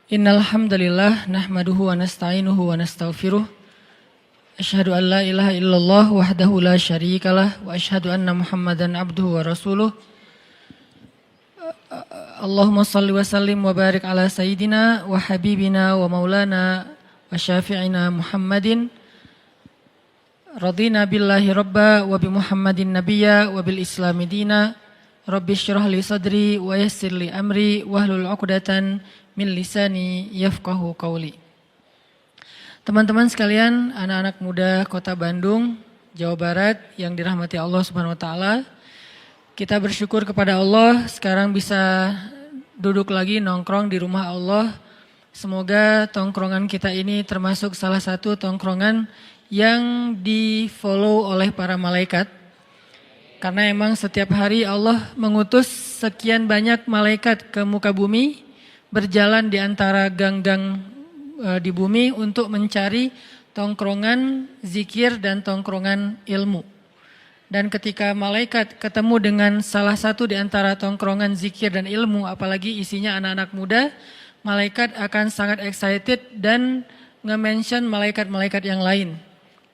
Innal hamdalillah nahmaduhu wa nasta'inuhu wa nastaghfiruh. Asyhadu an la ilaha illallah wahdahu la syarikalah wa asyhadu anna Muhammadan abduhu wa rasuluh. Allahumma shalli wa sallim wa barik ala sayyidina wa habibina wa maulana wa syafi'ina Muhammadin. Radina billahi rabba wa bi Muhammadin nabiyya wa bil islami dina. Rabbi syrah li sadri wa yassir li amri wahlul 'uqdatan min lisani yafqahu qawli. Teman-teman sekalian, anak-anak muda Kota Bandung, Jawa Barat yang dirahmati Allah Subhanahu wa taala. Kita bersyukur kepada Allah sekarang bisa duduk lagi nongkrong di rumah Allah. Semoga tongkrongan kita ini termasuk salah satu tongkrongan yang di-follow oleh para malaikat. Karena emang setiap hari Allah mengutus sekian banyak malaikat ke muka bumi, berjalan di antara gang-gang di bumi untuk mencari tongkrongan zikir dan tongkrongan ilmu. Dan ketika malaikat ketemu dengan salah satu di antara tongkrongan zikir dan ilmu, apalagi isinya anak-anak muda, malaikat akan sangat excited dan nge-mention malaikat-malaikat yang lain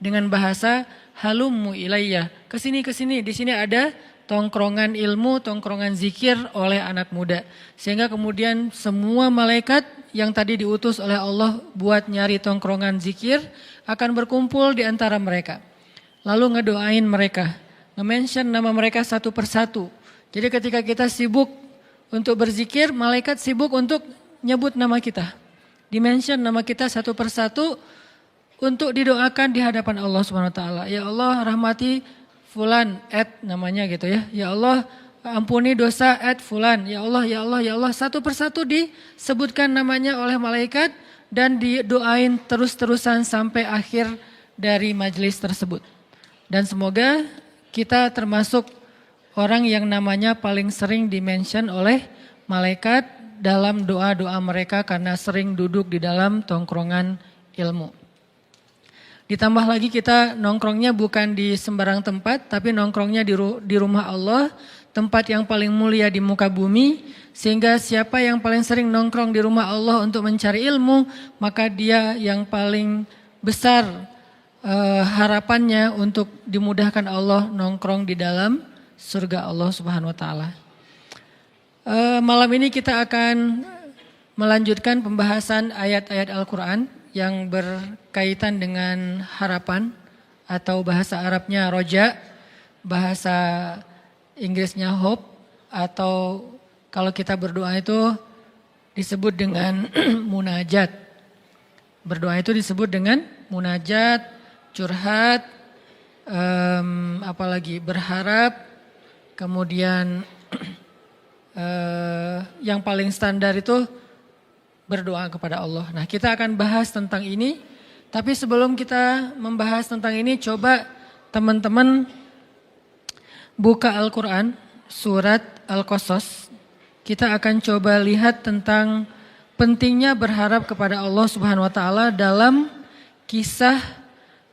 dengan bahasa halummu ilayya, kesini, di sini ada tongkrongan ilmu, tongkrongan zikir oleh anak muda. Sehingga kemudian semua malaikat yang tadi diutus oleh Allah buat nyari tongkrongan zikir akan berkumpul di antara mereka. Lalu ngedoain mereka, nge-mention nama mereka satu persatu. Jadi ketika kita sibuk untuk berzikir, malaikat sibuk untuk nyebut nama kita. Di-mention nama kita satu persatu untuk didoakan di hadapan Allah Subhanahu wa taala. Ya Allah, rahmati fulan namanya gitu ya. Ya Allah, ampuni dosa fulan. Ya Allah, ya Allah, ya Allah. Satu persatu disebutkan namanya oleh malaikat dan didoain terus-terusan sampai akhir dari majelis tersebut. Dan semoga kita termasuk orang yang namanya paling sering dimention oleh malaikat dalam doa-doa mereka karena sering duduk di dalam tongkrongan ilmu. Ditambah lagi kita nongkrongnya bukan di sembarang tempat, tapi nongkrongnya di rumah Allah, tempat yang paling mulia di muka bumi. Sehingga siapa yang paling sering nongkrong di rumah Allah untuk mencari ilmu, maka dia yang paling besar harapannya untuk dimudahkan Allah nongkrong di dalam surga Allah Subhanahu wa taala. Malam ini kita akan melanjutkan pembahasan ayat-ayat Al-Quran yang berkaitan dengan harapan atau bahasa Arabnya roja, bahasa Inggrisnya hope, atau kalau kita berdoa itu disebut dengan munajat. Berdoa itu disebut dengan munajat, curhat, apalagi berharap, kemudian yang paling standar itu berdoa kepada Allah. Nah, kita akan bahas tentang ini. Tapi sebelum kita membahas tentang ini, coba teman-teman buka Al-Quran, surat Al-Qasas. Kita akan coba lihat tentang pentingnya berharap kepada Allah Subhanahu wa taala dalam kisah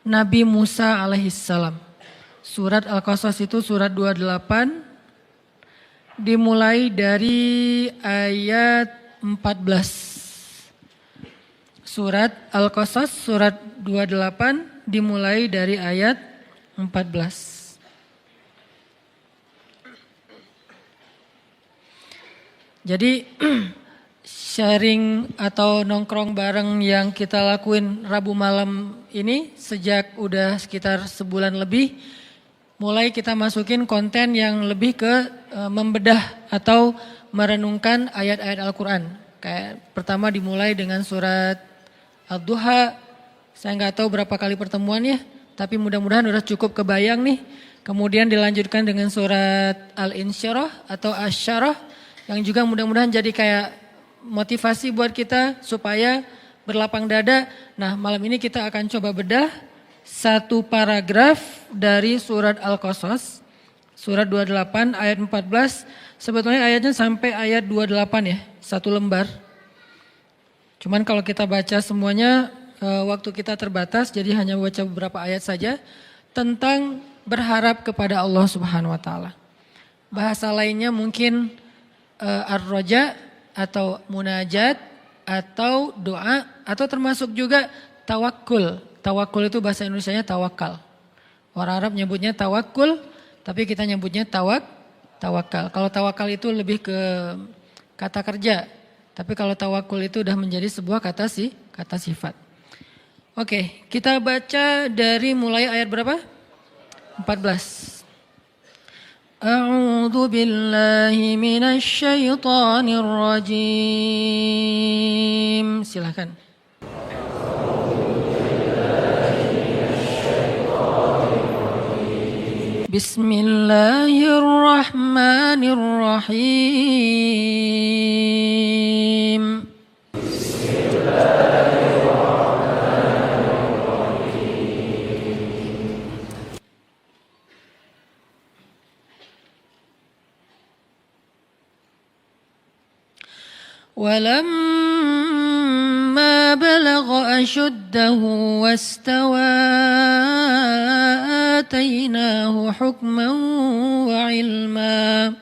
Nabi Musa alaihissalam. Surat Al-Qasas itu surat 28, dimulai dari ayat 14. Surat Al-Qasas surat 28 dimulai dari ayat 14. Jadi sharing atau nongkrong bareng yang kita lakuin Rabu malam ini sejak udah sekitar sebulan lebih, mulai kita masukin konten yang lebih ke membedah atau merenungkan ayat-ayat Al-Quran. Kayak pertama dimulai dengan surat Ad-Duha, saya nggak tahu berapa kali pertemuannya, tapi mudah-mudahan udah cukup kebayang nih. Kemudian dilanjutkan dengan surat Al-Insyirah atau Asy-Syarah, yang juga mudah-mudahan jadi kayak motivasi buat kita supaya berlapang dada. Nah, malam ini kita akan coba bedah satu paragraf dari surat Al-Qasas, surat 28 ayat 14, sebetulnya ayatnya sampai ayat 28 ya, satu lembar. Cuman kalau kita baca semuanya waktu kita terbatas, jadi hanya baca beberapa ayat saja tentang berharap kepada Allah Subhanahu wa taala. Bahasa lainnya mungkin ar-roja atau munajat atau doa atau termasuk juga tawakul. Tawakul itu bahasa Indonesianya tawakal. Orang Arab nyebutnya tawakul, tapi kita nyebutnya tawakal. Kalau tawakal itu lebih ke kata kerja, tapi kalau tawakul itu udah menjadi sebuah kata sifat. Oke, kita baca dari mulai ayat berapa? 14. A'udzu billahi minasy syaithanir rajim. Silakan. Bismillahirrahmanirrahim. ولما بلغ أشده واستوى آتيناه حكما وعلما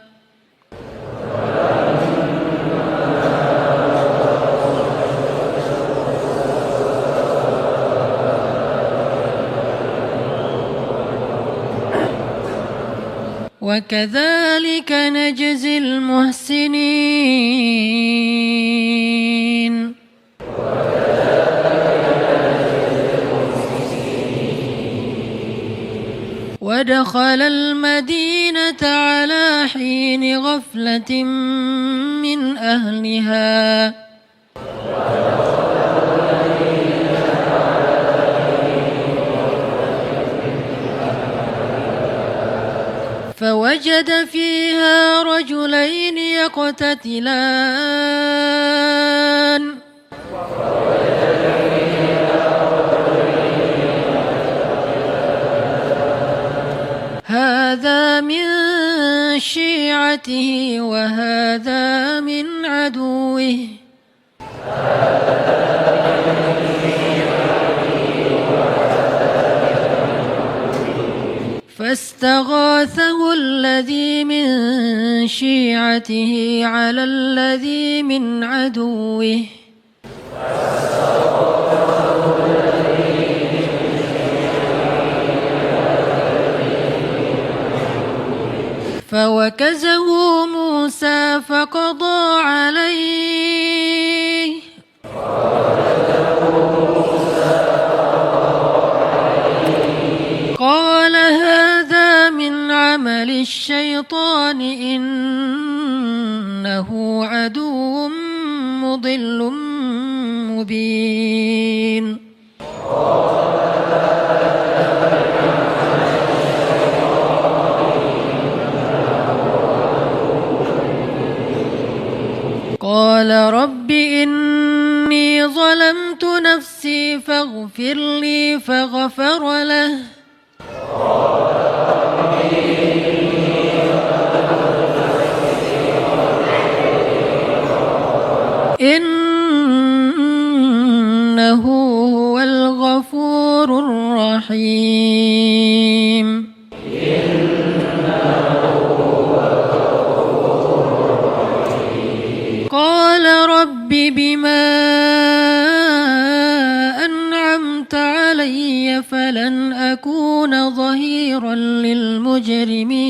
وكذلك نجزي المحسنين ودخل المدينة على حين غفلة من أهلها فوجد فيها رجلين يقتتلان هذا من شيعته وهذا من عدوه فاستغاثه الذي من شيعته على الذي من عدوه فوكزه موسى فقضى عليه قال هذا من عمل الشيطان إنه عدو مضل مبين قال رب إني ظلمت نفسي فاغفر لي فغفر له إنه هو الغفور الرحيم قال رب بما أنعمت علي فلن أكون ظهيرا للمجرمين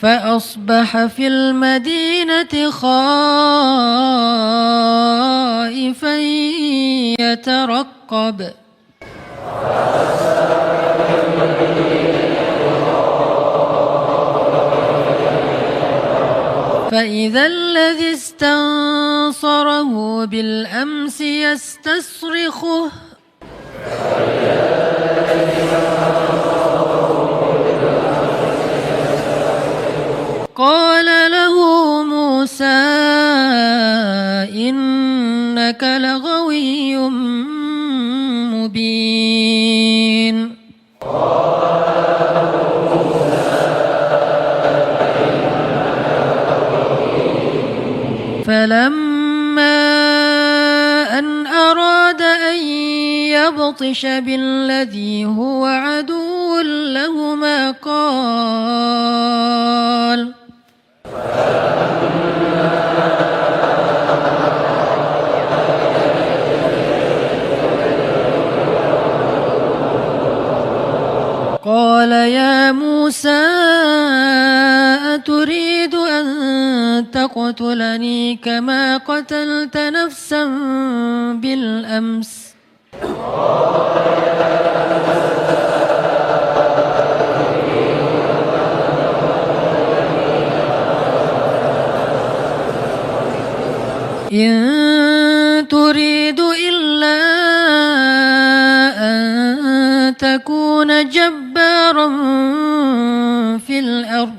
فأصبح في المدينة خائفا يترقب فإذا الذي استنصره بالأمس يستصرخه قال له موسى إنك لغوي مبين فلما أن أراد أن ليبطش بالذي هو عدو لهما قال يا موسى أتريد أن تقتلني كما قتلت نفسا بالأمس إن تريد إلا أن تكون جبارا في الأرض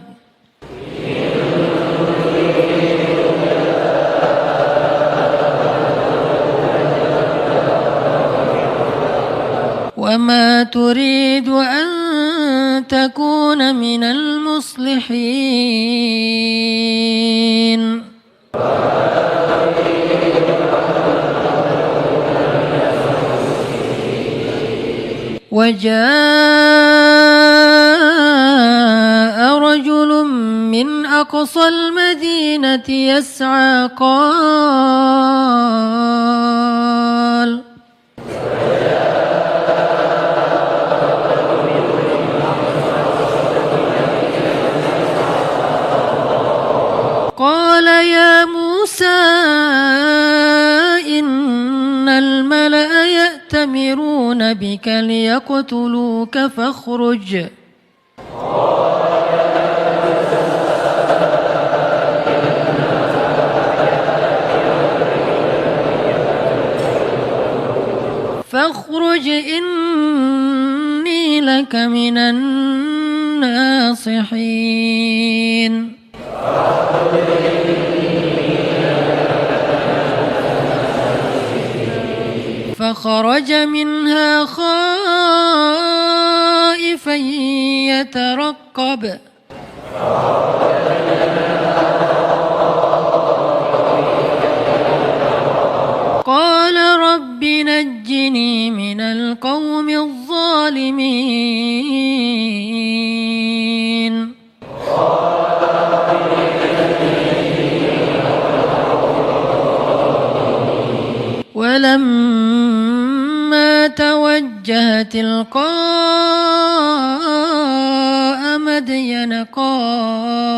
وما تريد أن تكون من المصلحين وجاء رجل من أقصى المدينة يسعى قال يا موسى إن الملأ يأتمرون بك ليقتلوك فاخرج إني لك من الناصحين فخرج منها خائفا يترقب قال رب نجني من القوم الظالمين ولما توجه تلقاء مدين قال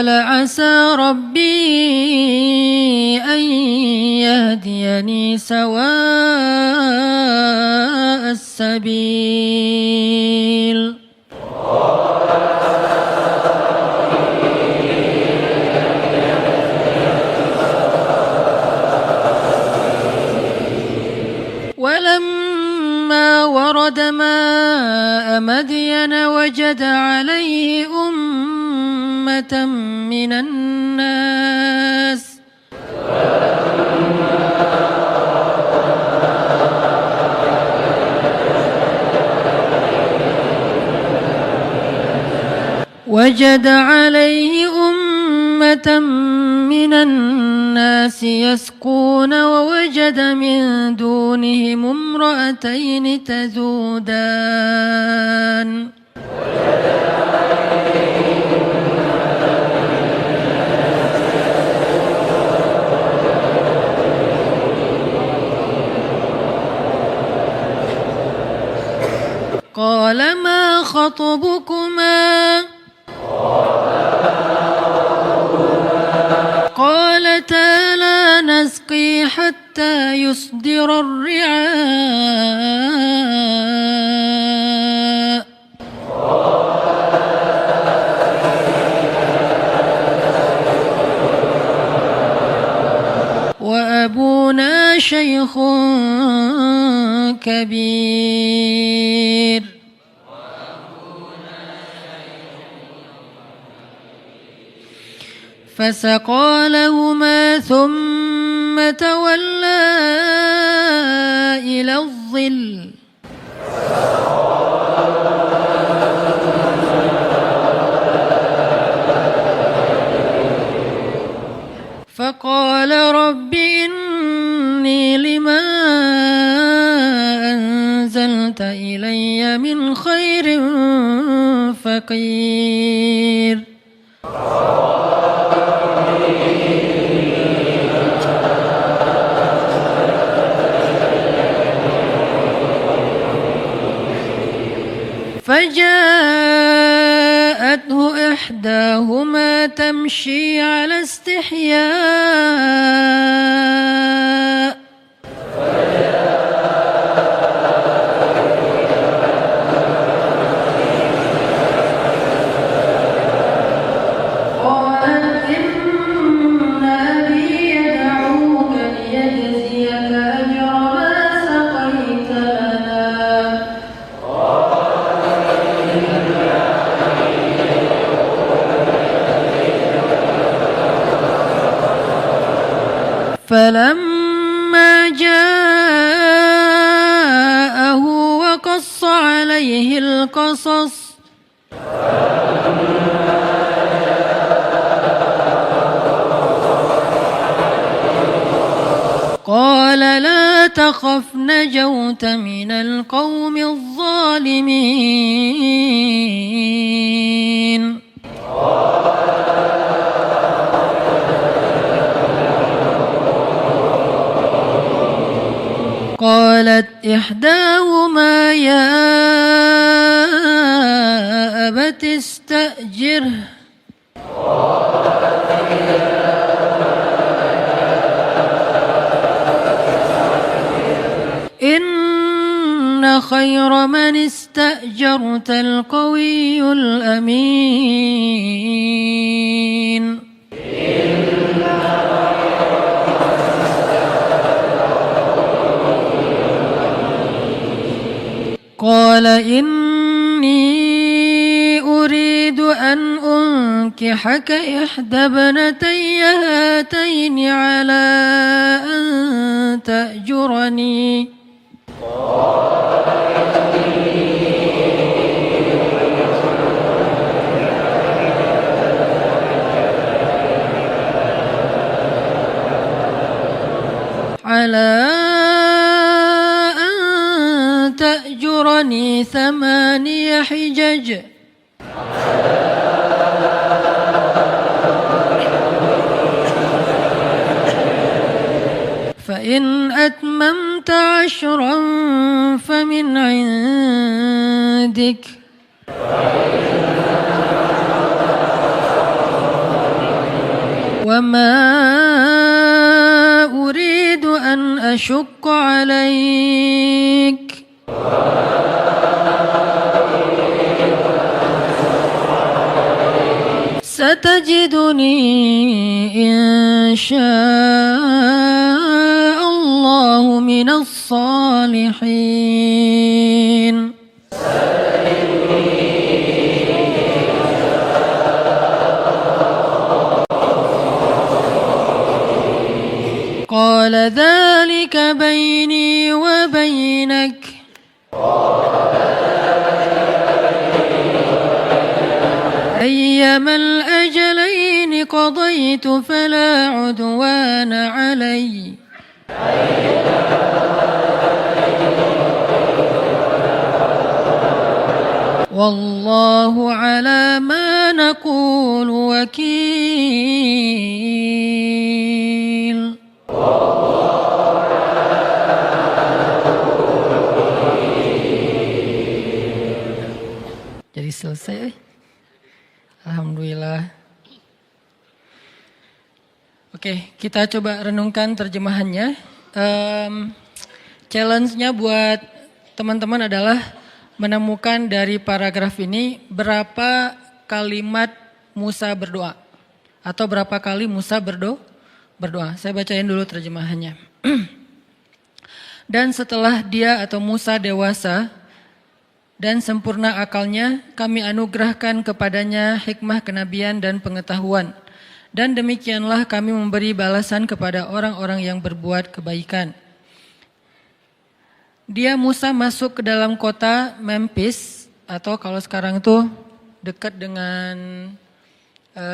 عسى ربي أن يهديني سواء السبيل ولما ورد ماء مدين وجد عليه أمة من الناس يسقون ووجد من دونهم امرأتين تذودان قال ما خطبكما قالتا لا نسقي حتى يصدر الرعاء وأبونا شيخ كبير فسقى لهما ثم تولى إلى الظل أنت إلي من خير فقير. فجاءته إحداهما تمشي على استحياء قالت إن أبي يدعوك ليجزيك أجر ما سقيت لنا. فلما جاءه وقص عليه القصص قال لا تخف نجوت من القوم الظالمين. قالت إحداهما يا أبت استأجره إن خير من استأجرت القوي الأمين. قال إني أريد أن أنكحك إحدى ابنتي هاتين على أن تأجرني على أن تأجرني 8 حجج فإن أتممت 10 فمن عندك وما أريد أن أشق عليك ستجدني إن شاء الله من الصالحين. قال ذلك بيني وبينك أيما الأجلين قضيت فلا عدوان علي والله على ما نقول وكيل. Jadi selesai. Alhamdulillah. Oke, kita coba renungkan terjemahannya. Challenge-nya buat teman-teman adalah menemukan dari paragraf ini berapa kalimat Musa berdoa. Atau berapa kali Musa berdoa. Saya bacain dulu terjemahannya. Dan setelah dia atau Musa dewasa dan sempurna akalnya, kami anugerahkan kepadanya hikmah kenabian dan pengetahuan. Dan demikianlah kami memberi balasan kepada orang-orang yang berbuat kebaikan. Dia Musa masuk ke dalam kota Memphis, atau kalau sekarang itu dekat dengan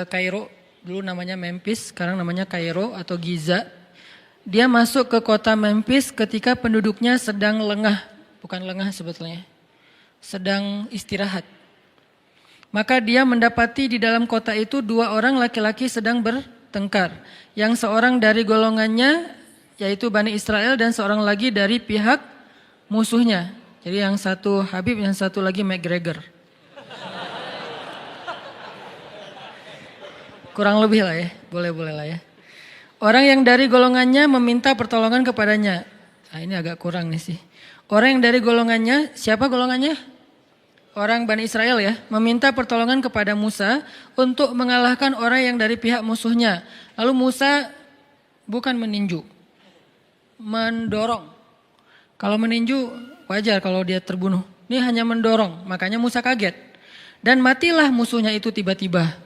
Kairo, dulu namanya Memphis, sekarang namanya Kairo atau Giza. Dia masuk ke kota Memphis ketika penduduknya sedang lengah bukan lengah sebetulnya, sedang istirahat. Maka dia mendapati di dalam kota itu 2 orang laki-laki sedang bertengkar. Yang seorang dari golongannya yaitu Bani Israel dan seorang lagi dari pihak musuhnya. Jadi yang satu Habib, yang satu lagi McGregor. Kurang lebih lah ya, boleh-boleh lah ya. Orang yang dari golongannya meminta pertolongan kepadanya. Nah, ini agak kurang nih sih. Orang yang dari golongannya, siapa golongannya? Orang Bani Israel ya, meminta pertolongan kepada Musa untuk mengalahkan orang yang dari pihak musuhnya. Lalu Musa bukan meninju, mendorong. Kalau meninju wajar kalau dia terbunuh. Ini hanya mendorong, makanya Musa kaget. Dan matilah musuhnya itu tiba-tiba.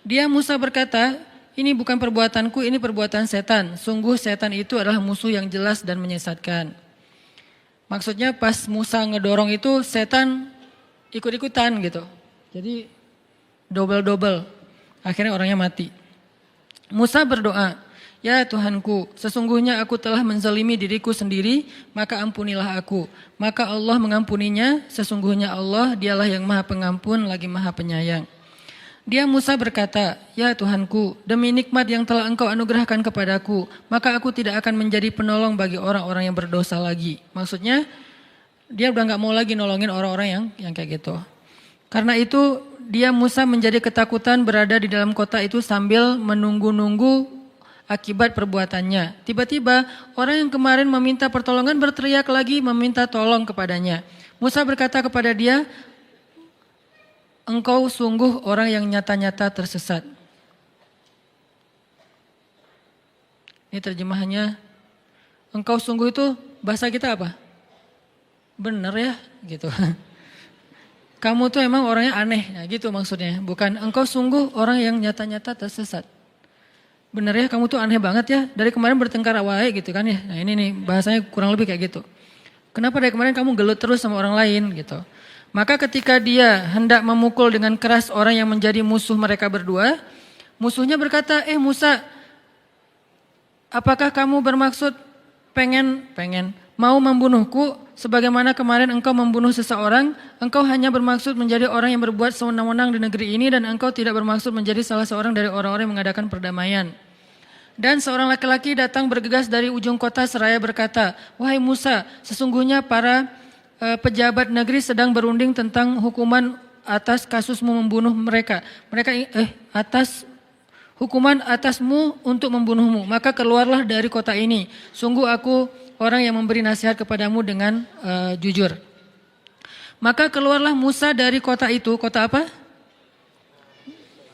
Dia Musa berkata, ini bukan perbuatanku, ini perbuatan setan. Sungguh setan itu adalah musuh yang jelas dan menyesatkan. Maksudnya pas Musa ngedorong itu setan ikut-ikutan gitu. Jadi double-double. Akhirnya orangnya mati. Musa berdoa, ya Tuhanku, sesungguhnya aku telah menzalimi diriku sendiri, maka ampunilah aku. Maka Allah mengampuninya, sesungguhnya Allah dialah yang maha pengampun lagi maha penyayang. Dia Musa berkata, ya Tuhanku, demi nikmat yang telah engkau anugerahkan kepadaku, maka aku tidak akan menjadi penolong bagi orang-orang yang berdosa lagi. Maksudnya, dia udah gak mau lagi nolongin orang-orang yang kayak gitu. Karena itu, dia Musa menjadi ketakutan berada di dalam kota itu sambil menunggu-nunggu akibat perbuatannya. Tiba-tiba, orang yang kemarin meminta pertolongan berteriak lagi meminta tolong kepadanya. Musa berkata kepada dia, engkau sungguh orang yang nyata-nyata tersesat. Ini terjemahannya, engkau sungguh itu bahasa kita apa? Bener ya, gitu. Kamu tuh emang orangnya aneh, nah gitu maksudnya. Bukan engkau sungguh orang yang nyata-nyata tersesat. Bener ya, kamu tuh aneh banget ya. Dari kemarin bertengkar awalnya gitu kan ya. Nah ini nih bahasanya kurang lebih kayak gitu. Kenapa dari kemarin kamu gelut terus sama orang lain gitu. Maka ketika dia hendak memukul dengan keras orang yang menjadi musuh mereka berdua, musuhnya berkata, Musa, apakah kamu bermaksud pengen mau membunuhku sebagaimana kemarin engkau membunuh seseorang? Engkau hanya bermaksud menjadi orang yang berbuat sewenang-wenang di negeri ini dan engkau tidak bermaksud menjadi salah seorang dari orang-orang yang mengadakan perdamaian. Dan seorang laki-laki datang bergegas dari ujung kota seraya berkata, wahai Musa, sesungguhnya para pejabat negeri sedang berunding tentang hukuman atas kasusmu membunuh mereka. Atas hukuman atasmu untuk membunuhmu. Maka keluarlah dari kota ini. Sungguh aku orang yang memberi nasihat kepadamu dengan jujur. Maka keluarlah Musa dari kota itu. Kota apa?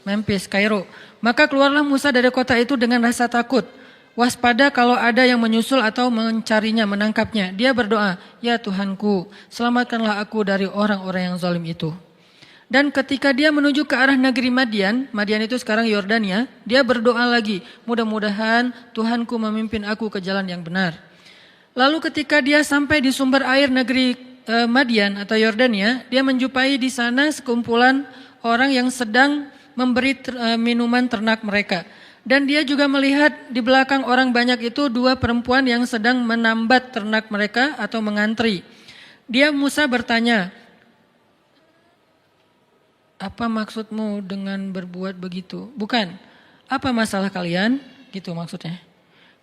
Memphis, Kairo. Maka keluarlah Musa dari kota itu dengan rasa takut. Waspada kalau ada yang menyusul atau mencarinya, menangkapnya. Dia berdoa, ya Tuhanku, selamatkanlah aku dari orang-orang yang zalim itu. Dan ketika dia menuju ke arah negeri Madian itu sekarang Yordania, dia berdoa lagi, mudah-mudahan Tuhanku memimpin aku ke jalan yang benar. Lalu ketika dia sampai di sumber air negeri Madian atau Yordania, dia menjumpai di sana sekumpulan orang yang sedang memberi minuman ternak mereka. Dan dia juga melihat di belakang orang banyak itu 2 perempuan yang sedang menambat ternak mereka atau mengantri. Dia Musa bertanya, apa maksudmu dengan berbuat begitu? Bukan, apa masalah kalian? Gitu maksudnya.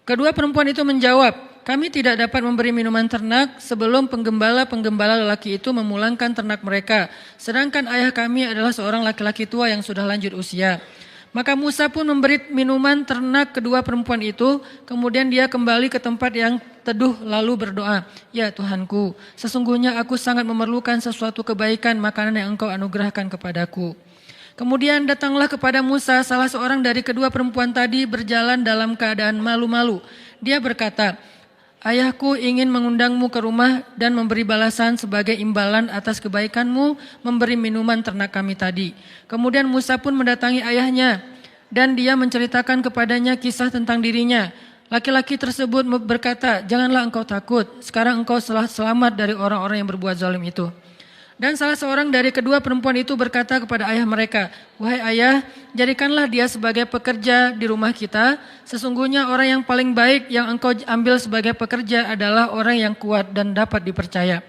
Kedua perempuan itu menjawab, kami tidak dapat memberi minuman ternak sebelum penggembala-penggembala lelaki itu memulangkan ternak mereka. Sedangkan ayah kami adalah seorang laki-laki tua yang sudah lanjut usia. Maka Musa pun memberi minuman ternak kedua perempuan itu, kemudian dia kembali ke tempat yang teduh lalu berdoa, ya Tuhanku, sesungguhnya aku sangat memerlukan sesuatu kebaikan makanan yang engkau anugerahkan kepadaku. Kemudian datanglah kepada Musa salah seorang dari kedua perempuan tadi berjalan dalam keadaan malu-malu. Dia berkata, ayahku ingin mengundangmu ke rumah dan memberi balasan sebagai imbalan atas kebaikanmu memberi minuman ternak kami tadi. Kemudian Musa pun mendatangi ayahnya dan dia menceritakan kepadanya kisah tentang dirinya. Laki-laki tersebut berkata, janganlah engkau takut, sekarang engkau telah selamat dari orang-orang yang berbuat zalim itu. Dan salah seorang dari kedua perempuan itu berkata kepada ayah mereka, wahai ayah, jadikanlah dia sebagai pekerja di rumah kita. Sesungguhnya orang yang paling baik yang engkau ambil sebagai pekerja adalah orang yang kuat dan dapat dipercaya.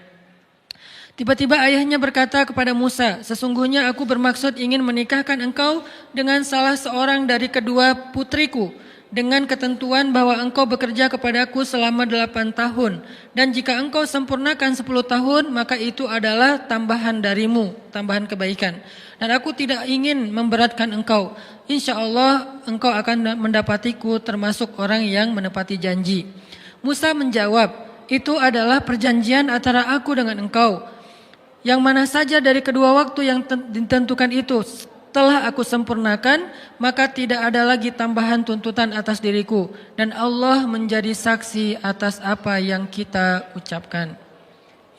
Tiba-tiba ayahnya berkata kepada Musa, sesungguhnya aku bermaksud ingin menikahkan engkau dengan salah seorang dari kedua putriku, dengan ketentuan bahwa engkau bekerja kepadaku selama 8 tahun. Dan jika engkau sempurnakan 10 tahun, maka itu adalah tambahan darimu, tambahan kebaikan. Dan aku tidak ingin memberatkan engkau. Insya Allah engkau akan mendapatiku termasuk orang yang menepati janji. Musa menjawab, itu adalah perjanjian antara aku dengan engkau. Yang mana saja dari kedua waktu yang ditentukan itu telah aku sempurnakan, maka tidak ada lagi tambahan tuntutan atas diriku. Dan Allah menjadi saksi atas apa yang kita ucapkan.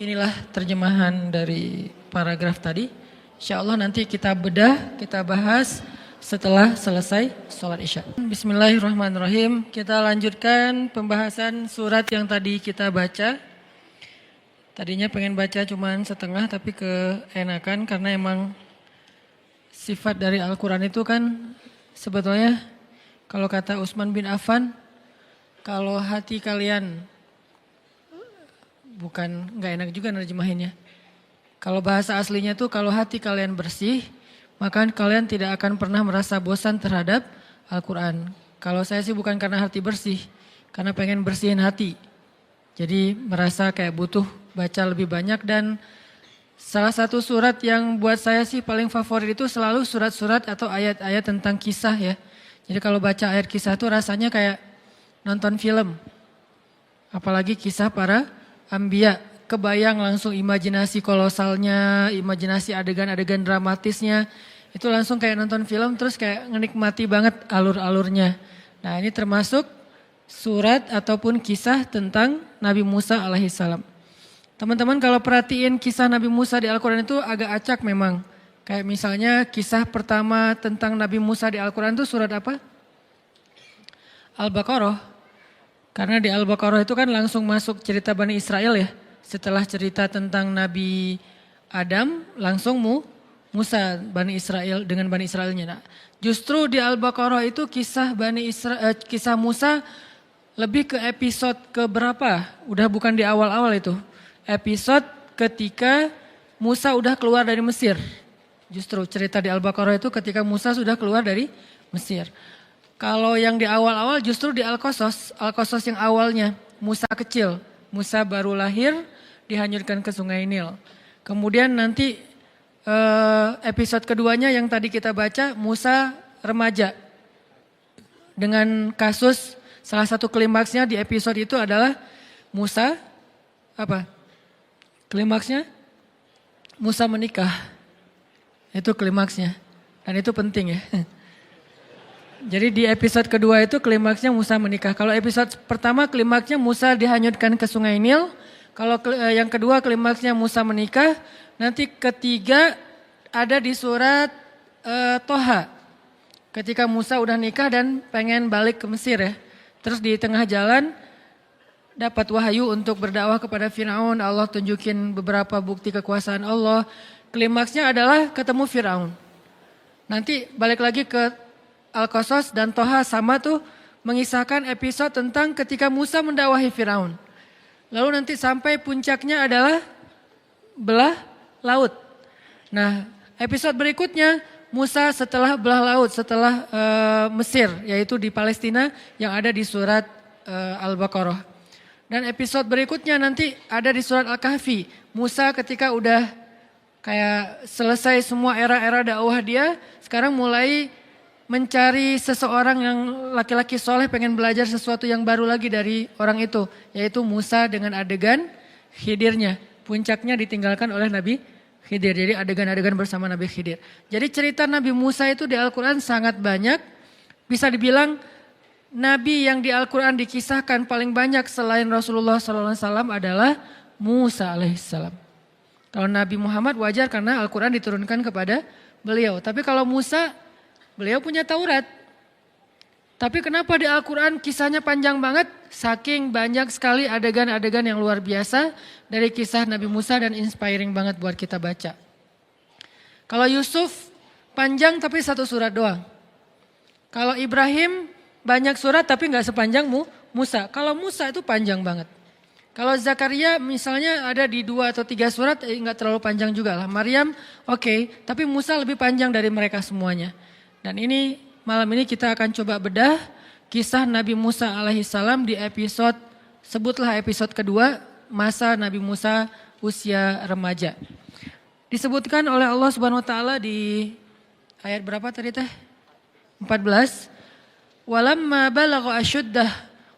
Inilah terjemahan dari paragraf tadi. Insya Allah nanti kita bedah, kita bahas setelah selesai sholat isya. Bismillahirrahmanirrahim. Kita lanjutkan pembahasan surat yang tadi kita baca. Tadinya pengen baca cuman setengah tapi keenakan karena emang sifat dari Al-Quran itu kan sebetulnya kalau kata Utsman bin Affan, kalau hati kalian, bukan nggak enak juga nerjemahinnya. Kalau bahasa aslinya tuh kalau hati kalian bersih, maka kalian tidak akan pernah merasa bosan terhadap Al-Quran. Kalau saya sih bukan karena hati bersih, karena pengen bersihin hati. Jadi merasa kayak butuh baca lebih banyak dan salah satu surat yang buat saya sih paling favorit itu selalu surat-surat atau ayat-ayat tentang kisah ya. Jadi kalau baca ayat kisah itu rasanya kayak nonton film. Apalagi kisah para anbiya. Kebayang langsung imajinasi kolosalnya, imajinasi adegan-adegan dramatisnya. Itu langsung kayak nonton film terus kayak menikmati banget alur-alurnya. Nah ini termasuk surat ataupun kisah tentang Nabi Musa alaihissalam. Teman-teman kalau perhatiin kisah Nabi Musa di Al-Quran itu agak acak memang. Kayak misalnya kisah pertama tentang Nabi Musa di Al-Quran itu surat apa? Al-Baqarah. Karena di Al-Baqarah itu kan langsung masuk cerita Bani Israel ya. Setelah cerita tentang Nabi Adam langsung Musa Bani Israel dengan Bani Israelnya. Nah, justru di Al-Baqarah itu kisah kisah Musa lebih ke episode keberapa? Udah bukan di awal-awal itu. Episode ketika Musa udah keluar dari Mesir. Justru cerita di Al-Baqarah itu ketika Musa sudah keluar dari Mesir. Kalau yang di awal-awal justru di Al-Qasas. Al-Qasas yang awalnya Musa kecil. Musa baru lahir dihanyutkan ke sungai Nil. Kemudian nanti episode keduanya yang tadi kita baca Musa remaja. Dengan kasus salah satu klimaksnya di episode itu adalah Musa apa? Klimaksnya Musa menikah. Itu klimaksnya. Dan itu penting ya. Jadi di episode kedua itu klimaksnya Musa menikah. Kalau episode pertama klimaksnya Musa dihanyutkan ke sungai Nil. Kalau yang kedua klimaksnya Musa menikah. Nanti ketiga ada di surat Toha. Ketika Musa udah nikah dan pengen balik ke Mesir ya. Terus di tengah jalan dapat wahyu untuk berdakwah kepada Firaun. Allah tunjukin beberapa bukti kekuasaan Allah. Klimaksnya adalah ketemu Firaun. Nanti balik lagi ke Al-Qasas dan Toha sama tuh mengisahkan episode tentang ketika Musa mendakwahi Firaun. Lalu nanti sampai puncaknya adalah belah laut. Nah episode berikutnya Musa setelah belah laut, setelah Mesir yaitu di Palestina yang ada di surat Al-Baqarah. Dan episode berikutnya nanti ada di surat Al-Kahfi. Musa ketika udah kayak selesai semua era-era dakwah dia, sekarang mulai mencari seseorang yang laki-laki soleh pengen belajar sesuatu yang baru lagi dari orang itu. Yaitu Musa dengan adegan Khidirnya. Puncaknya ditinggalkan oleh Nabi Khidir. Jadi adegan-adegan bersama Nabi Khidir. Jadi cerita Nabi Musa itu di Al-Quran sangat banyak. Bisa dibilang Nabi yang di Al-Quran dikisahkan paling banyak selain Rasulullah SAW adalah Musa alaihissalam. Kalau Nabi Muhammad wajar karena Al-Quran diturunkan kepada beliau. Tapi kalau Musa, beliau punya Taurat. Tapi kenapa di Al-Quran kisahnya panjang banget? Saking banyak sekali adegan-adegan yang luar biasa dari kisah Nabi Musa dan inspiring banget buat kita baca. Kalau Yusuf panjang tapi satu surat doang. Kalau Ibrahim banyak surat tapi nggak sepanjang Musa. Kalau Musa itu panjang banget. Kalau Zakaria misalnya ada di 2 atau 3 surat, nggak terlalu panjang juga lah. Maryam oke, tapi Musa lebih panjang dari mereka semuanya. Dan ini malam ini kita akan coba bedah kisah Nabi Musa alaihissalam di episode, sebutlah episode kedua, masa Nabi Musa usia remaja. Disebutkan oleh Allah Subhanahu wa taala di ayat berapa tadi teh? 14. Walamma balagha asyuddah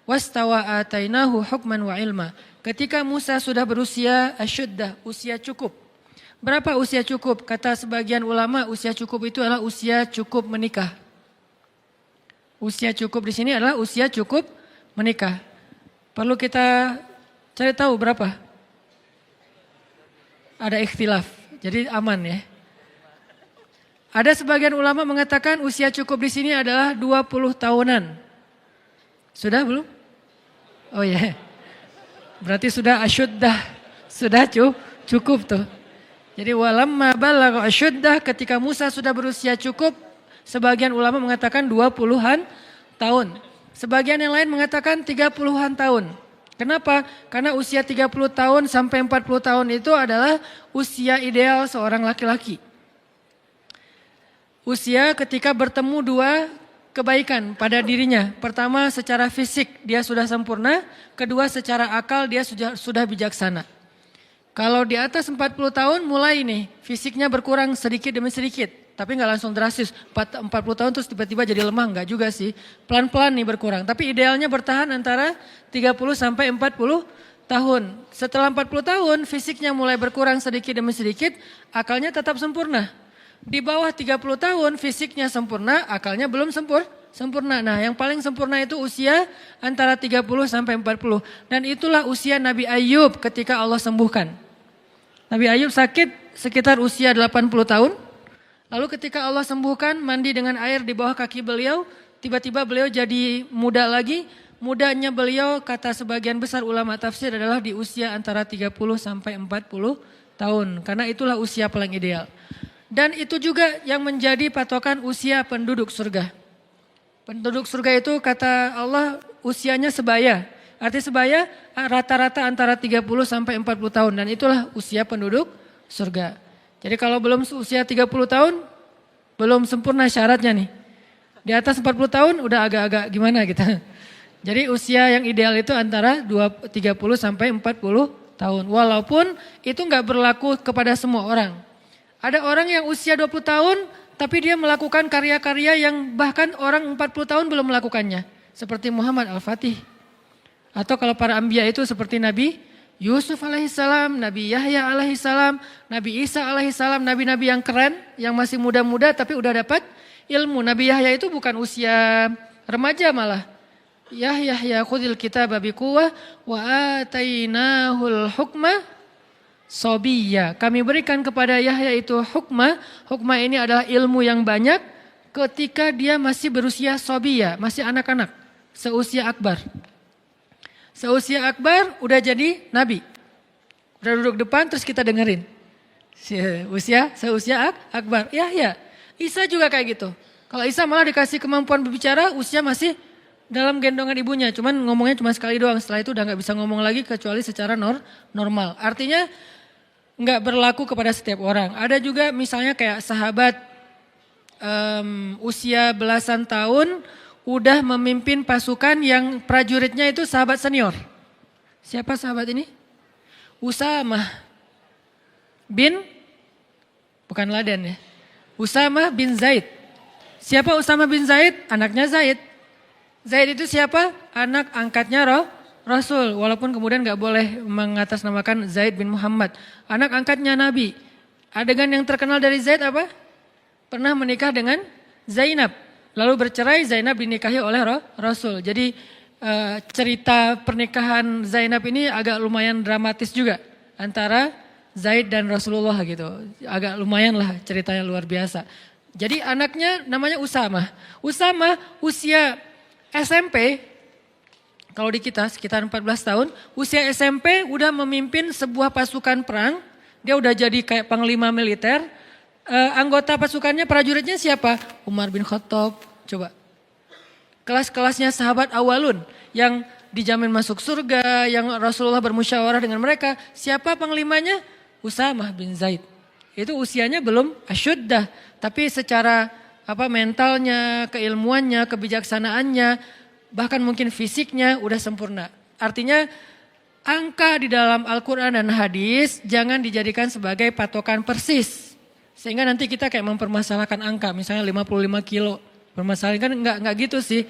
wastawa atainahu hukman wa ilma. Ketika Musa sudah berusia asyuddah, usia cukup. Berapa usia cukup? Kata sebagian ulama, usia cukup itu adalah usia cukup menikah. Usia cukup di sini adalah usia cukup menikah. Perlu kita cari tahu berapa? Ada ikhtilaf, jadi aman ya. Ada sebagian ulama mengatakan usia cukup di sini adalah 20 tahunan. Sudah belum? Oh ya. Yeah. Berarti sudah asyuddah. Sudah cukup tuh. Jadi walamma balagha asyuddah, ketika Musa sudah berusia cukup, sebagian ulama mengatakan 20-an tahun. Sebagian yang lain mengatakan 30-an tahun. Kenapa? Karena usia 30 tahun sampai 40 tahun itu adalah usia ideal seorang laki-laki. Usia ketika bertemu 2 kebaikan pada dirinya. Pertama, secara fisik dia sudah sempurna. Kedua, secara akal dia sudah bijaksana. Kalau di atas 40 tahun mulai nih fisiknya berkurang sedikit demi sedikit. Tapi nggak langsung drastis. 40 tahun terus tiba-tiba jadi lemah, nggak juga sih. Pelan-pelan nih berkurang. Tapi idealnya bertahan antara 30 sampai 40 tahun. Setelah 40 tahun fisiknya mulai berkurang sedikit demi sedikit. Akalnya tetap sempurna. Di bawah 30 tahun fisiknya sempurna, akalnya belum sempurna. Nah, yang paling sempurna itu usia antara 30 sampai 40. Dan itulah usia Nabi Ayub ketika Allah sembuhkan. Nabi Ayub sakit sekitar usia 80 tahun. Lalu ketika Allah sembuhkan, mandi dengan air di bawah kaki beliau, tiba-tiba beliau jadi muda lagi. Mudanya beliau, kata sebagian besar ulama tafsir, adalah di usia antara 30 sampai 40 tahun. Karena itulah usia paling ideal. Dan itu juga yang menjadi patokan usia penduduk surga. Penduduk surga itu kata Allah usianya sebaya. Arti sebaya rata-rata antara 30 sampai 40 tahun. Dan itulah usia penduduk surga. Jadi kalau belum usia 30 tahun, belum sempurna syaratnya nih. Di atas 40 tahun udah agak-agak gimana gitu. Jadi usia yang ideal itu antara 30 sampai 40 tahun. Walaupun itu gak berlaku kepada semua orang. Ada orang yang usia 20 tahun tapi dia melakukan karya-karya yang bahkan orang 40 tahun belum melakukannya. Seperti Muhammad Al-Fatih. Atau kalau para anbiya itu seperti Nabi Yusuf alaihissalam, Nabi Yahya alaihissalam, Nabi Isa alaihissalam, nabi-nabi yang keren, yang masih muda-muda tapi udah dapat ilmu. Nabi Yahya itu bukan usia remaja malah. Yahya khudil kitaba biquwwah wa atainahul hukma sobiyya. Kami berikan kepada Yahya itu hukmah. Hukmah ini adalah ilmu yang banyak ketika dia masih berusia sobiyya, masih anak-anak, seusia akbar. Seusia akbar udah jadi nabi. Udah duduk depan terus kita dengerin. Seusia akbar. Yahya. Isa juga kayak gitu. Kalau Isa malah dikasih kemampuan berbicara, usia masih dalam gendongan ibunya. Cuman ngomongnya cuma sekali doang. Setelah itu udah gak bisa ngomong lagi kecuali secara normal. Artinya gak berlaku kepada setiap orang. Ada juga misalnya kayak sahabat usia belasan tahun udah memimpin pasukan yang prajuritnya itu sahabat senior. Siapa sahabat ini? Usamah bin, bukan Laden ya. Usamah bin Zaid. Siapa Usamah bin Zaid? Anaknya Zaid. Zaid itu siapa? Anak angkatnya Rasul. Walaupun kemudian gak boleh mengatasnamakan Zaid bin Muhammad. Anak angkatnya Nabi. Adegan yang terkenal dari Zaid apa? Pernah menikah dengan Zainab. Lalu bercerai, Zainab dinikahi oleh Rasul. Jadi cerita pernikahan Zainab ini agak lumayan dramatis juga. Antara Zaid dan Rasulullah gitu. Agak lumayan lah ceritanya luar biasa. Jadi anaknya namanya Usamah. Usamah usia SMP, kalau di kita sekitar 14 tahun. Usia SMP udah memimpin sebuah pasukan perang. Dia udah jadi kayak panglima militer. Anggota pasukannya, prajuritnya siapa? Umar bin Khattab, coba. Kelas-kelasnya sahabat awalun yang dijamin masuk surga, yang Rasulullah bermusyawarah dengan mereka. Siapa panglimanya? Usamah bin Zaid. Itu usianya belum asyuddah, tapi secara mentalnya, keilmuannya, kebijaksanaannya, bahkan mungkin fisiknya udah sempurna. Artinya angka di dalam Al-Quran dan hadis jangan dijadikan sebagai patokan persis. Sehingga nanti kita kayak mempermasalahkan angka, misalnya 55 kilo. Permasalahan kan enggak gitu sih.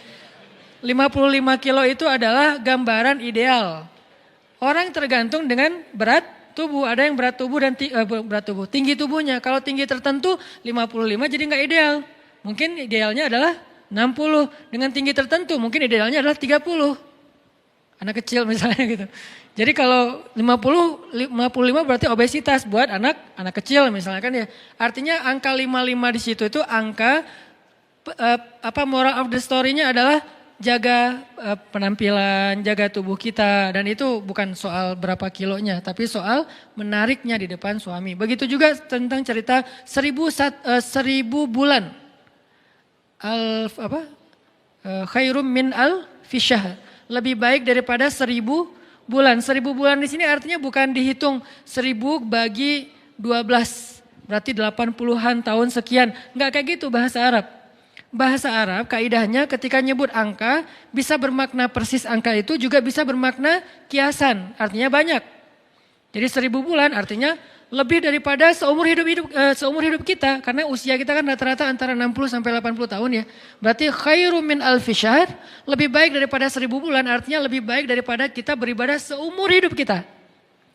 55 kilo itu adalah gambaran ideal. Orang tergantung dengan berat tubuh. Ada yang berat tubuh dan tinggi tubuhnya. Kalau tinggi tertentu 55 jadi enggak ideal. Mungkin idealnya adalah 60. Dengan tinggi tertentu mungkin idealnya adalah 30. Anak kecil misalnya gitu. Jadi kalau 55 berarti obesitas buat anak kecil misalnya kan ya. Artinya angka 55 di situ itu angka moral of the story-nya adalah jaga penampilan, jaga tubuh kita, dan itu bukan soal berapa kilonya tapi soal menariknya di depan suami. Begitu juga tentang cerita 1000 bulan. Khairum min al-fisyahr. Lebih baik daripada 1000 bulan. 1000 bulan di sini artinya bukan dihitung 1000 bagi 12. Berarti 80-an tahun sekian. Enggak kayak gitu bahasa Arab. Bahasa Arab kaidahnya ketika nyebut angka bisa bermakna persis angka itu, juga bisa bermakna kiasan. Artinya banyak. Jadi 1000 bulan artinya lebih daripada seumur hidup kita, karena usia kita kan rata-rata antara 60 sampai 80 tahun ya. Berarti khairum min alfi syahr, lebih baik daripada 1000 bulan, artinya lebih baik daripada kita beribadah seumur hidup kita.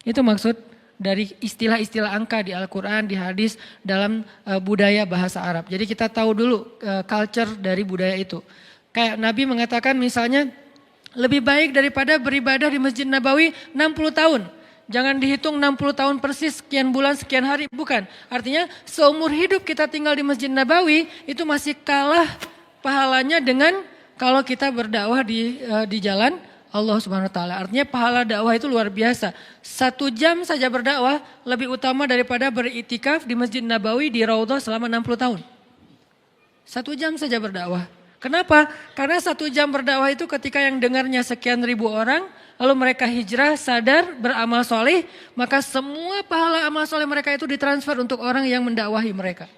Itu maksud dari istilah-istilah angka di Al-Qur'an, di hadis, dalam budaya bahasa Arab. Jadi kita tahu dulu culture dari budaya itu. Kayak Nabi mengatakan misalnya lebih baik daripada beribadah di Masjid Nabawi 60 tahun. Jangan dihitung 60 tahun persis, sekian bulan, sekian hari. Bukan. Artinya seumur hidup kita tinggal di Masjid Nabawi itu masih kalah pahalanya dengan kalau kita berdakwah di jalan Allah Subhanahu wa taala. Artinya pahala dakwah itu luar biasa. 1 jam saja berdakwah lebih utama daripada beritikaf di Masjid Nabawi di Raudhah selama 60 tahun. 1 jam saja berdakwah. Kenapa? Karena 1 jam berdakwah itu ketika yang dengarnya sekian ribu orang, lalu mereka hijrah, sadar, beramal soleh, maka semua pahala amal soleh mereka itu ditransfer untuk orang yang mendakwahi mereka.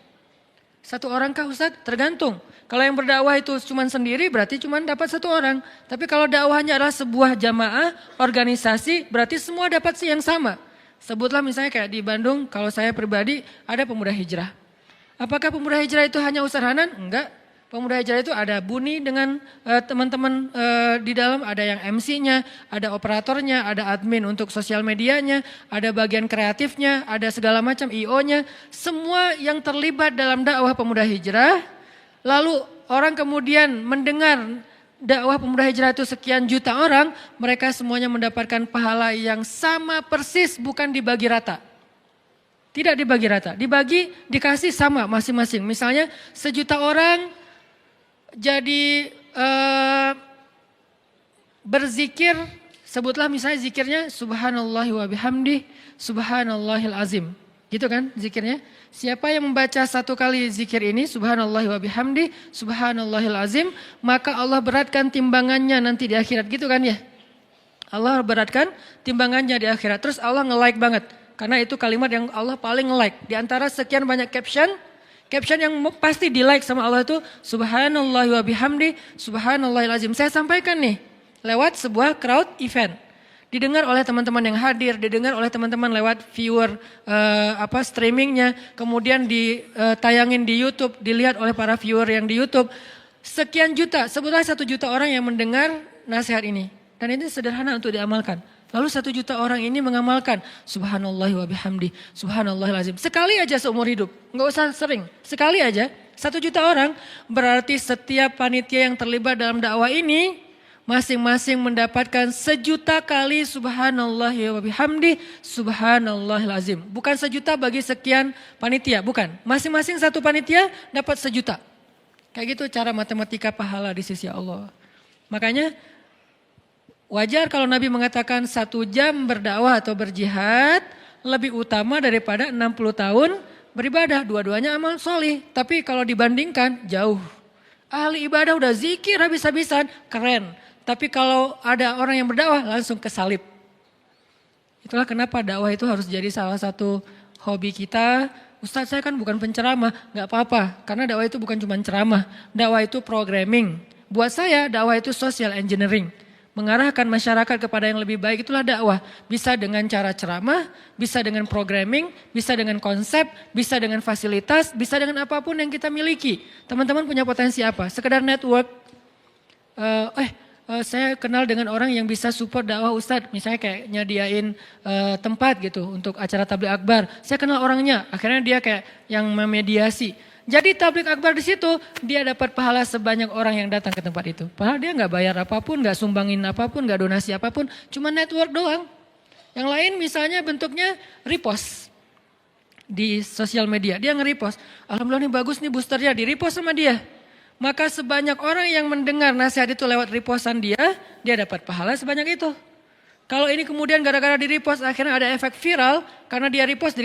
1 orang kah Ustaz? Tergantung. Kalau yang berdakwah itu cuma sendiri berarti cuma dapat 1 orang. Tapi kalau dakwahnya adalah sebuah jamaah, organisasi, berarti semua dapat sih yang sama. Sebutlah misalnya kayak di Bandung, kalau saya pribadi ada pemuda hijrah. Apakah pemuda hijrah itu hanya Ustaz Hanan? Enggak. Pemuda hijrah itu ada Buni dengan teman-teman di dalam, ada yang MC-nya, ada operatornya, ada admin untuk sosial medianya, ada bagian kreatifnya, ada segala macam IO-nya. Semua yang terlibat dalam dakwah pemuda hijrah, lalu orang kemudian mendengar dakwah pemuda hijrah itu sekian juta orang, mereka semuanya mendapatkan pahala yang sama persis, bukan dibagi rata. Tidak dibagi rata, dikasih sama masing-masing. Misalnya 1 juta orang jadi berzikir, sebutlah misalnya zikirnya subhanallahi wa bihamdi, subhanallahil azim. Gitu kan zikirnya. Siapa yang membaca 1 kali zikir ini, subhanallahi wa bihamdi, subhanallahil azim, maka Allah beratkan timbangannya nanti di akhirat. Gitu kan ya. Allah beratkan timbangannya di akhirat. Terus Allah nge-like banget. Karena itu kalimat yang Allah paling nge-like. Di antara sekian banyak caption yang pasti di like sama Allah itu subhanallah wa bihamdi, subhanallahil azim. Saya sampaikan nih lewat sebuah crowd event. Didengar oleh teman-teman yang hadir, didengar oleh teman-teman lewat viewer streamingnya, kemudian ditayangin di YouTube, dilihat oleh para viewer yang di YouTube. Sekian juta, sebutlah 1 juta orang yang mendengar nasihat ini. Dan ini sederhana untuk diamalkan. Lalu 1 juta orang ini mengamalkan subhanallah wa bihamdi, subhanallahil azim. Sekali aja seumur hidup, enggak usah sering. Sekali aja, 1 juta orang, berarti setiap panitia yang terlibat dalam dakwah ini masing-masing mendapatkan 1 juta kali subhanallah wa bihamdi, subhanallahil azim. Bukan 1 juta bagi sekian panitia, bukan. Masing-masing satu panitia dapat 1 juta. Kayak gitu cara matematika pahala di sisi Allah. Makanya wajar kalau Nabi mengatakan 1 jam berdakwah atau berjihad lebih utama daripada 60 tahun beribadah. Dua-duanya amal soleh. Tapi kalau dibandingkan jauh. Ahli ibadah udah zikir habis-habisan, keren. Tapi kalau ada orang yang berdakwah langsung kesalib. Itulah kenapa dakwah itu harus jadi salah satu hobi kita. Ustadz, saya kan bukan penceramah, nggak apa-apa. Karena dakwah itu bukan cuma ceramah, dakwah itu programming. Buat saya dakwah itu social engineering. Mengarahkan masyarakat kepada yang lebih baik, itulah dakwah. Bisa dengan cara ceramah, bisa dengan programming, bisa dengan konsep, bisa dengan fasilitas, bisa dengan apapun yang kita miliki. Teman-teman punya potensi apa? Sekedar network. Saya kenal dengan orang yang bisa support dakwah Ustadz. Misalnya kayak nyadiain tempat gitu untuk acara tabligh akbar. Saya kenal orangnya, akhirnya dia kayak yang memediasi. Jadi tabligh akbar di situ dia dapat pahala sebanyak orang yang datang ke tempat itu. Padahal dia nggak bayar apapun, nggak sumbangin apapun, nggak donasi apapun, cuma network doang. Yang lain misalnya bentuknya repost di sosial media, dia nge-repost. Alhamdulillah nih bagus nih boosternya, di-repost sama dia. Maka sebanyak orang yang mendengar nasihat itu lewat repostan dia dapat pahala sebanyak itu. Kalau ini kemudian gara-gara di repost akhirnya ada efek viral karena dia repost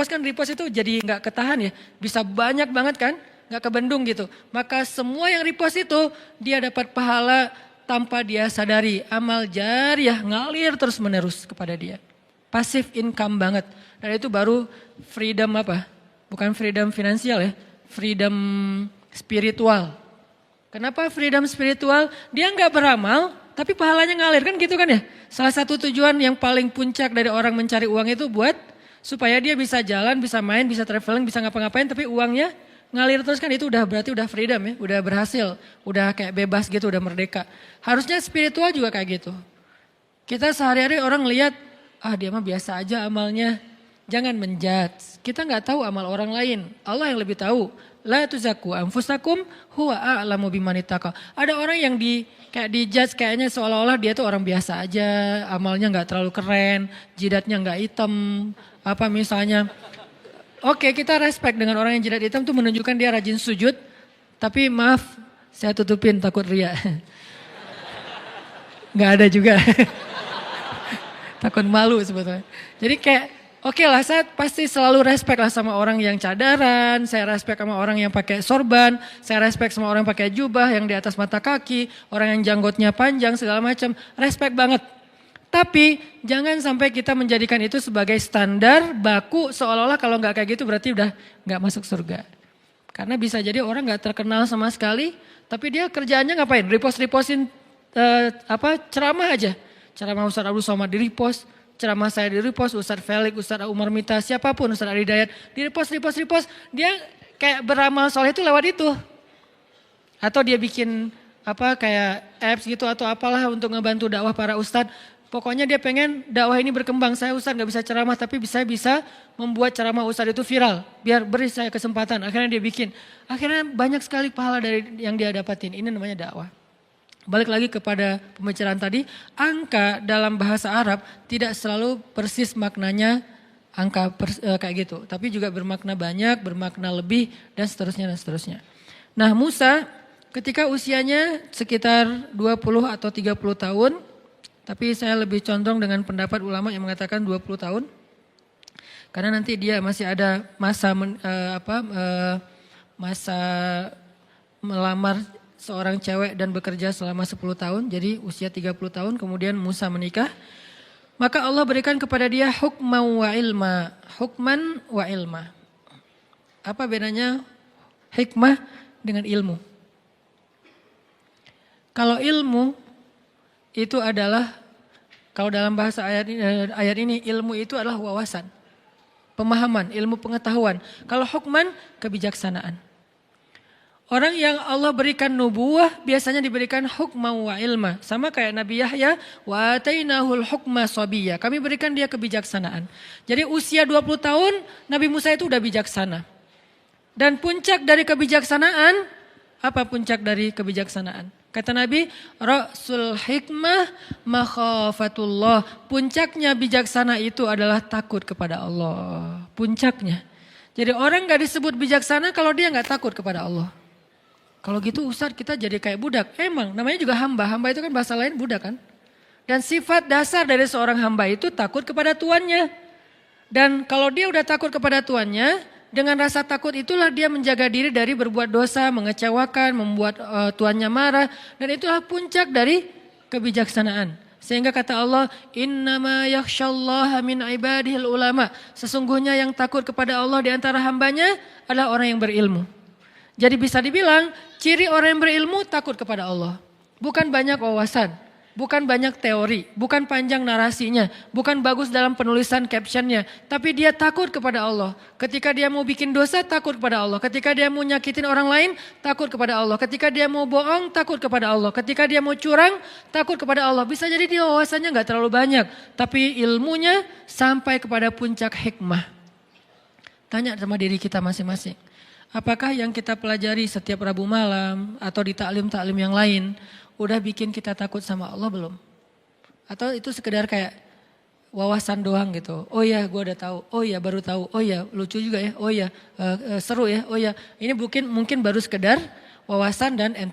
kan repost itu jadi nggak ketahan ya. Bisa banyak banget kan, nggak kebendung gitu. Maka semua yang repost itu dia dapat pahala tanpa dia sadari. Amal jariah ngalir terus menerus kepada dia. Passive income banget. Dan itu baru freedom apa? Bukan freedom finansial ya, freedom spiritual. Kenapa freedom spiritual? Dia nggak beramal, tapi pahalanya ngalir kan gitu kan ya. Salah satu tujuan yang paling puncak dari orang mencari uang itu buat supaya dia bisa jalan, bisa main, bisa traveling, bisa ngapa-ngapain, tapi uangnya ngalir terus kan itu udah berarti udah freedom ya, udah berhasil, udah kayak bebas gitu, udah merdeka. Harusnya spiritual juga kayak gitu. Kita sehari-hari orang lihat, dia mah biasa aja amalnya. Jangan menjudge. Kita nggak tahu amal orang lain. Allah yang lebih tahu. La tuzakku anfusakum huwa a'lamu bimanittaka. Ada orang yang kayak dijudge kayaknya seolah-olah dia tuh orang biasa aja, amalnya nggak terlalu keren, jidatnya nggak hitam, apa misalnya. Oke, kita respect dengan orang yang jidat hitam tuh menunjukkan dia rajin sujud, tapi maaf, saya tutupin takut ria. Nggak ada juga. Takut malu sebetulnya. Jadi kayak oke lah, saya pasti selalu respect lah sama orang yang cadaran, saya respect sama orang yang pakai sorban, saya respect sama orang yang pakai jubah yang di atas mata kaki, orang yang janggutnya panjang segala macam, respect banget. Tapi jangan sampai kita menjadikan itu sebagai standar baku seolah-olah kalau nggak kayak gitu berarti udah nggak masuk surga. Karena bisa jadi orang nggak terkenal sama sekali, tapi dia kerjaannya ngapain? Repostin ceramah aja, ceramah Ustadz Abdul Somad di repost. Ceramah saya di repost, Ustadz Felix, Ustadz Umar Mita, siapapun, Ustadz Ali Dayat, di repost. Dia kayak beramal soleh itu lewat itu. Atau dia bikin kayak apps gitu atau apalah untuk ngebantu dakwah para ustadz. Pokoknya dia pengen dakwah ini berkembang. Saya ustadz gak bisa ceramah tapi saya bisa membuat ceramah ustadz itu viral. Biar beri saya kesempatan. Akhirnya dia bikin. Akhirnya banyak sekali pahala dari yang dia dapatin. Ini namanya dakwah. Balik lagi kepada pembicaraan tadi, angka dalam bahasa Arab tidak selalu persis maknanya angka kayak gitu. Tapi juga bermakna banyak, bermakna lebih, dan seterusnya dan seterusnya. Nah Musa ketika usianya sekitar 20 atau 30 tahun, tapi saya lebih condong dengan pendapat ulama yang mengatakan 20 tahun. Karena nanti dia masih ada masa masa melamar seorang cewek dan bekerja selama 10 tahun, jadi usia 30 tahun, kemudian Musa menikah. Maka Allah berikan kepada dia hukman wa ilma, hukman wa ilma. Apa bedanya hikmah dengan ilmu? Kalau ilmu itu adalah, kalau dalam bahasa ayat ini ilmu itu adalah wawasan, pemahaman, ilmu pengetahuan. Kalau hukman, kebijaksanaan. Orang yang Allah berikan nubuwah biasanya diberikan hukma wa ilma. Sama kayak Nabi Yahya, wa atainahul hukma sabiyya. Kami berikan dia kebijaksanaan. Jadi usia 20 tahun Nabi Musa itu udah bijaksana. Dan puncak dari kebijaksanaan, apa puncak dari kebijaksanaan? Kata Nabi, Rasul hikmah makhafatullah. Puncaknya bijaksana itu adalah takut kepada Allah. Puncaknya. Jadi orang gak disebut bijaksana kalau dia gak takut kepada Allah. Kalau gitu Ustadz kita jadi kayak budak. Emang namanya juga hamba. Hamba itu kan bahasa lain budak kan. Dan sifat dasar dari seorang hamba itu takut kepada tuannya. Dan kalau dia udah takut kepada tuannya, Dengan rasa takut itulah dia menjaga diri dari berbuat dosa, mengecewakan, membuat tuannya marah. Dan itulah puncak dari kebijaksanaan. Sehingga kata Allah, innama yakhsyallaha min ibadihil ulama. Sesungguhnya yang takut kepada Allah di antara hambanya adalah orang yang berilmu. Jadi bisa dibilang, ciri orang yang berilmu takut kepada Allah. Bukan banyak wawasan, bukan banyak teori, bukan panjang narasinya, bukan bagus dalam penulisan captionnya. Tapi dia takut kepada Allah. Ketika dia mau bikin dosa, takut kepada Allah. Ketika dia mau nyakitin orang lain, takut kepada Allah. Ketika dia mau bohong, takut kepada Allah. Ketika dia mau curang, takut kepada Allah. Bisa jadi dia wawasannya gak terlalu banyak. Tapi ilmunya sampai kepada puncak hikmah. Tanya sama diri kita masing-masing. Apakah yang kita pelajari setiap Rabu malam atau di taklim-taklim yang lain udah bikin kita takut sama Allah belum? Atau itu sekedar kayak wawasan doang gitu. Oh ya, gue udah tahu. Oh ya, baru tahu. Oh ya, lucu juga ya. Oh ya, seru ya. Oh ya, ini mungkin baru sekedar wawasan dan